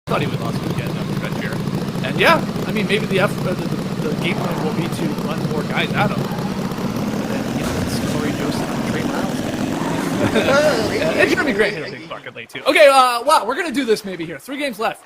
thought he would lost it again down the stretch here. And yeah, I mean, maybe the game plan will be to run more guys at him. And then, it's Corey Joseph and Trey Miles. And Jeremy Grant hit a big bucket late too. Okay, wow, we're going to do this maybe here. 3 games left.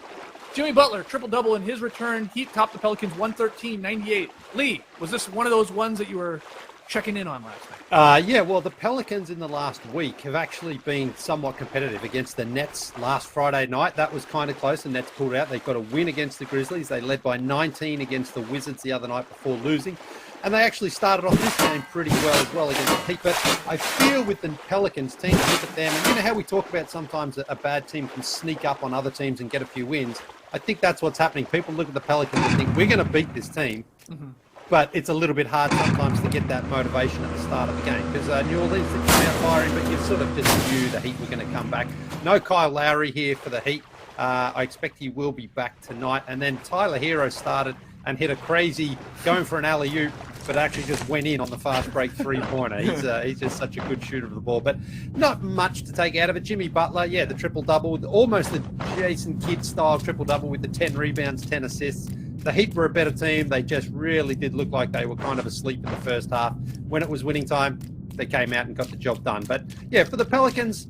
Jimmy Butler, triple-double in his return. Heat topped the Pelicans 113-98. Lee, was this one of those ones that you were checking in on last night? Yeah, well, the Pelicans in the last week have actually been somewhat competitive against the Nets last Friday night. That was kind of close. The Nets pulled out. They got a win against the Grizzlies. They led by 19 against the Wizards the other night before losing. And they actually started off this game pretty well against the Heat. But I feel with the Pelicans, teams look at them, and you know how we talk about sometimes a bad team can sneak up on other teams and get a few wins. I think that's what's happening. People look at the Pelicans and think, we're going to beat this team. Mm-hmm. But it's a little bit hard sometimes to get that motivation at the start of the game because New Orleans did come out firing, but you sort of just knew the Heat were going to come back. No Kyle Lowry here for the Heat. I expect he will be back tonight. And then Tyler Hero started and hit a crazy, going for an alley-oop, but actually just went in on the fast break three-pointer. He's just such a good shooter of the ball. But not much to take out of it. Jimmy Butler, yeah, the triple-double, almost the Jason Kidd-style triple-double with the 10 rebounds, 10 assists. The Heat were a better team. They just really did look like they were kind of asleep in the first half. When it was winning time, they came out and got the job done. But, yeah, for the Pelicans,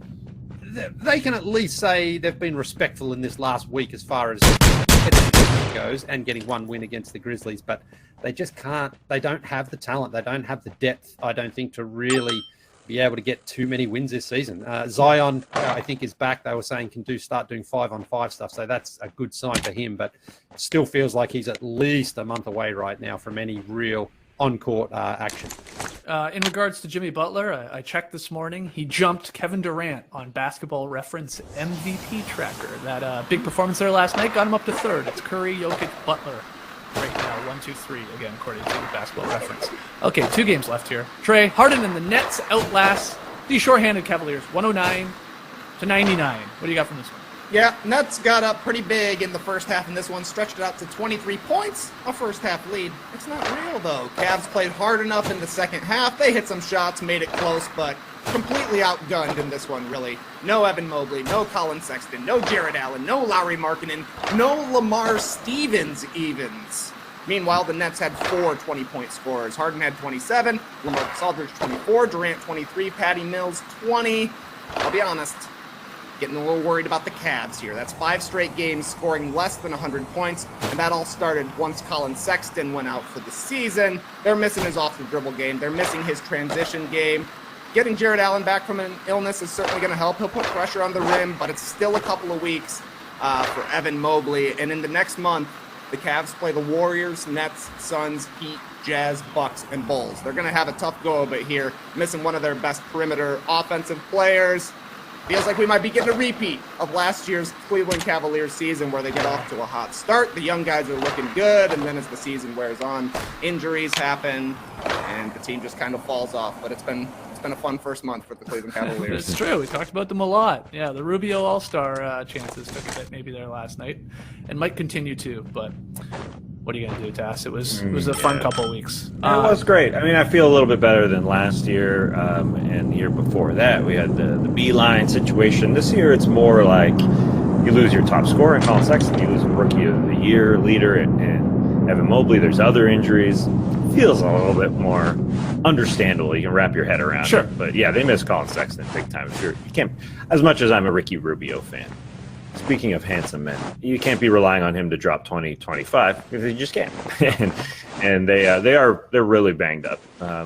they can at least say they've been respectful in this last week as far as goes and getting one win against the Grizzlies. But they just can't. They don't have the talent. They don't have the depth, I don't think, to really be able to get too many wins this season. Zion, I think, is back. They were saying can start doing 5-on-5 stuff, so that's a good sign for him. But it still feels like he's at least a month away right now from any real on-court action. In regards to Jimmy Butler, I checked this morning. He jumped Kevin Durant on Basketball Reference MVP tracker. That big performance there last night got him up to third. It's Curry, Jokic, Butler. Right now, 1, 2, 3, again, according to Basketball Reference. Okay, 2 games left here. Trey, Harden and the Nets outlast the shorthanded Cavaliers, 109-99. What do you got from this one? Yeah, Nets got up pretty big in the first half in this one, stretched it out to 23 points, a first-half lead. It's not real, though. Cavs played hard enough in the second half. They hit some shots, made it close, but completely outgunned in this one, really. No Evan Mobley, no Colin Sexton, no Jared Allen, no Lauri Markkanen, no Lamar Stevens evens. Meanwhile, the Nets had 4 20-point scorers. Harden had 27, LaMarcus Aldridge 24, Durant 23, Patty Mills 20. I'll be honest, getting a little worried about the Cavs here. That's 5 straight games scoring less than 100 points, and that all started once Colin Sexton went out for the season. They're missing his off-the-dribble game. They're missing his transition game. Getting Jared Allen back from an illness is certainly going to help. He'll put pressure on the rim, but it's still a couple of weeks for Evan Mobley. And in the next month, the Cavs play the Warriors, Nets, Suns, Heat, Jazz, Bucks, and Bulls. They're going to have a tough go of it here, missing one of their best perimeter offensive players. Feels like we might be getting a repeat of last year's Cleveland Cavaliers season where they get off to a hot start. The young guys are looking good, and then as the season wears on, injuries happen, and the team just kind of falls off. But it's been a fun first month for the Cleveland Cavaliers. It's true. We talked about them a lot. Yeah, the Rubio All-Star chances took a bit maybe there last night, and might continue to. But what are you going to do, Tass? It was a fun couple of weeks. It was great. I mean, I feel a little bit better than last year and the year before that. We had the Beeline situation. This year, it's more like you lose your top scorer in Colin Sexton, you lose a Rookie of the Year leader and Evan Mobley. There's other injuries. Feels a little bit more understandable. You can wrap your head around sure. it. But yeah, they miss Colin Sexton big time. You can't, as much as I'm a Ricky Rubio fan. Speaking of handsome men, you can't be relying on him to drop 20, 25 because you just can't. and they're really banged up,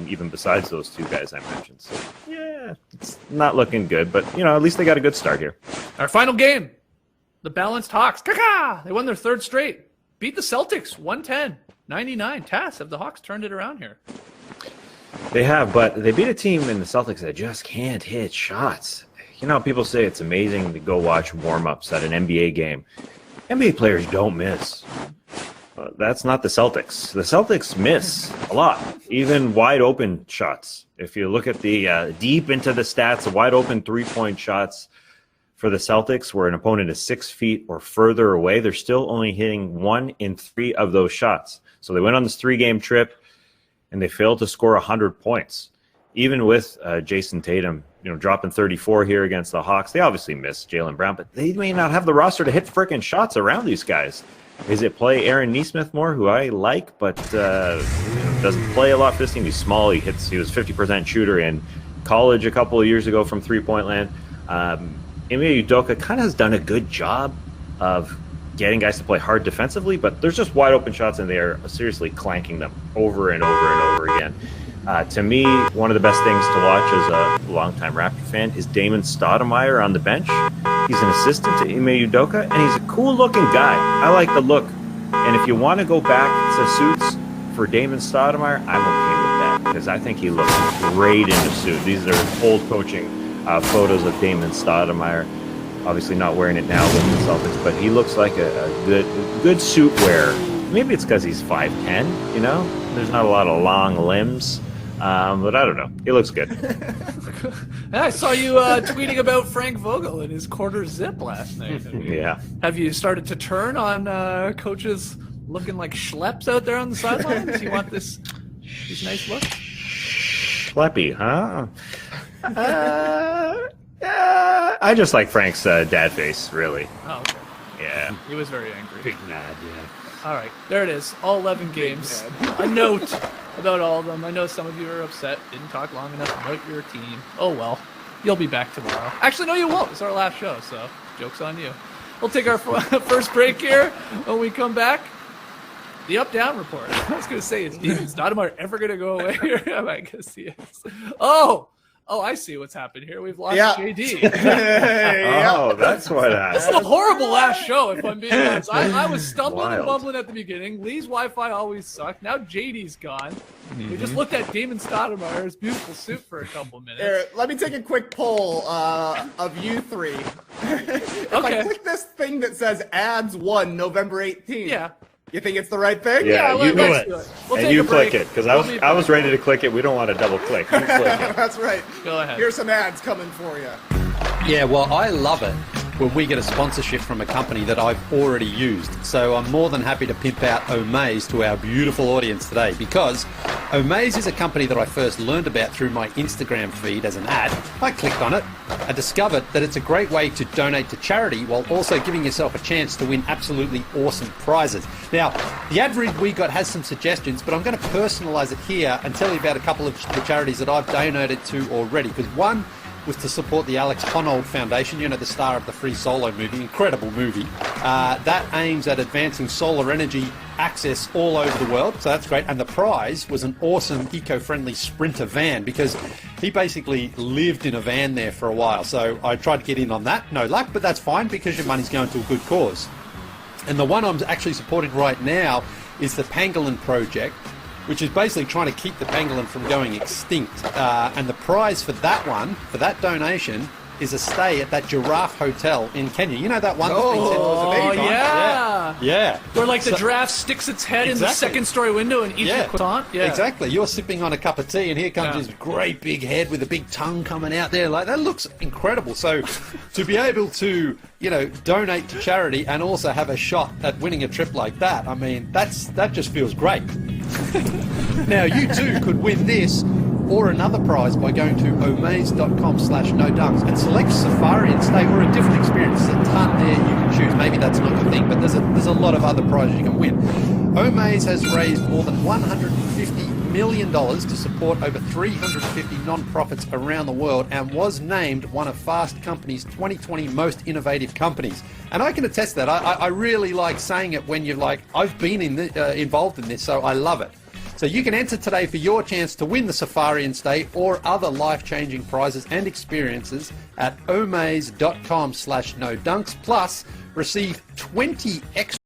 even besides those 2 guys I mentioned. So yeah, it's not looking good, but at least they got a good start here. Our final game, the balanced Hawks. Kaka! They won their 3rd straight. Beat the Celtics 110-99. Tass, have the Hawks turned it around here? They have, but they beat a team in the Celtics that just can't hit shots. People say it's amazing to go watch warm-ups at an NBA game. NBA players don't miss. That's not the Celtics. The Celtics miss a lot, even wide-open shots. If you look at the deep into the stats, the wide-open three-point shots for the Celtics, where an opponent is 6 feet or further away, they're still only hitting 1 in 3 of those shots. So they went on this 3-game trip, and they failed to score 100 points. even with Jason Tatum, dropping 34 here against the Hawks, they obviously miss Jaylen Brown, but they may not have the roster to hit frickin' shots around these guys. Is it play Aaron Nesmith more, who I like, but doesn't play a lot for this team? He's small. He was 50% shooter in college a couple of years ago from three-point land. Ime Udoka kind of has done a good job of getting guys to play hard defensively, but there's just wide open shots and they are seriously clanking them over and over and over again. To me, one of the best things to watch as a longtime Raptor fan is Damon Stoudemire on the bench. He's an assistant to Ime Udoka, and he's a cool-looking guy. I like the look. And if you want to go back to suits for Damon Stoudemire, I'm okay with that because I think he looks great in a suit. These are old coaching photos of Damon Stoudemire. Obviously not wearing it now with the Celtics, but he looks like a good suit wearer. Maybe it's because he's 5'10", There's not a lot of long limbs. But I don't know. He looks good. I saw you tweeting about Frank Vogel and his quarter zip last night. Yeah. Have you started to turn on coaches looking like schleps out there on the sidelines? You want these nice looks? Schleppy, huh? I just like Frank's dad face, really. Oh, okay. Yeah. He was very angry. Big mad, yeah. All right, there it is. All 11 games. A note about all of them. I know some of you are upset. Didn't talk long enough about your team. Oh, well. You'll be back tomorrow. Actually, no, you won't. It's our last show, so joke's on you. We'll take our first break here. When we come back, the up-down report. I was going to say, is Stoudemire ever going to go away here? I guess he is. Oh, I see what's happened here. We've lost JD. Oh, that's what happened. This is a horrible last show, if I'm being honest. I was stumbling and Wild. bumbling at the beginning. Lee's Wi-Fi always sucked. Now JD's gone. We just looked at Damon Stoudemire's beautiful suit for a couple minutes. Here, let me take a quick poll of you three. If I click this thing that says ads 1 November 18th, Yeah. you think it's the right thing? Yeah, you do let's it. do it. We'll And take you a break. click it, because I was ready to click it. We don't want to double click. You click it. That's right. Go ahead. Here's some ads coming for you. Yeah, well, I love it when we get a sponsorship from a company that I've already used. So I'm more than happy to pimp out Omaze to our beautiful audience today because Omaze is a company that I first learned about through my Instagram feed as an ad. I clicked on it. I discovered that it's a great way to donate to charity while also giving yourself a chance to win absolutely awesome prizes. Now, the ad read we got has some suggestions, but I'm going to personalize it here and tell you about a couple of the charities that I've donated to already. Because one was to support the Alex Honnold Foundation, the star of the Free Solo movie, incredible movie. That aims at advancing solar energy access all over the world, so that's great. And the prize was an awesome eco-friendly Sprinter van because he basically lived in a van there for a while. So I tried to get in on that, no luck, but that's fine because your money's going to a good cause. And the one I'm actually supporting right now is the Pangolin Project, which is basically trying to keep the pangolin from going extinct. And the prize for that one, for that donation, is a stay at that giraffe hotel in Kenya. You know that one? Oh, yeah. Yeah. Where like the giraffe sticks its head in the second-story window and eats a croissant. Yeah, exactly. You're sipping on a cup of tea, and here comes this great big head with a big tongue coming out there. Like that looks incredible. So, to be able to, donate to charity and also have a shot at winning a trip like that, I mean, that just feels great. Now, you too could win this or another prize by going to omaze.com/no-dunks and select Safari and Stay or a different experience. There's a ton there you can choose. Maybe that's not your thing, but there's a lot of other prizes you can win. Omaze has raised more than $150 million to support over 350 non-profits around the world and was named one of Fast Company's 2020 most innovative companies. And I can attest that. I really like saying it when you're like, I've been involved in this, so I love it. So you can enter today for your chance to win the Safari and Stay or other life-changing prizes and experiences at omaze.com/no-dunks. Plus, receive 20 extra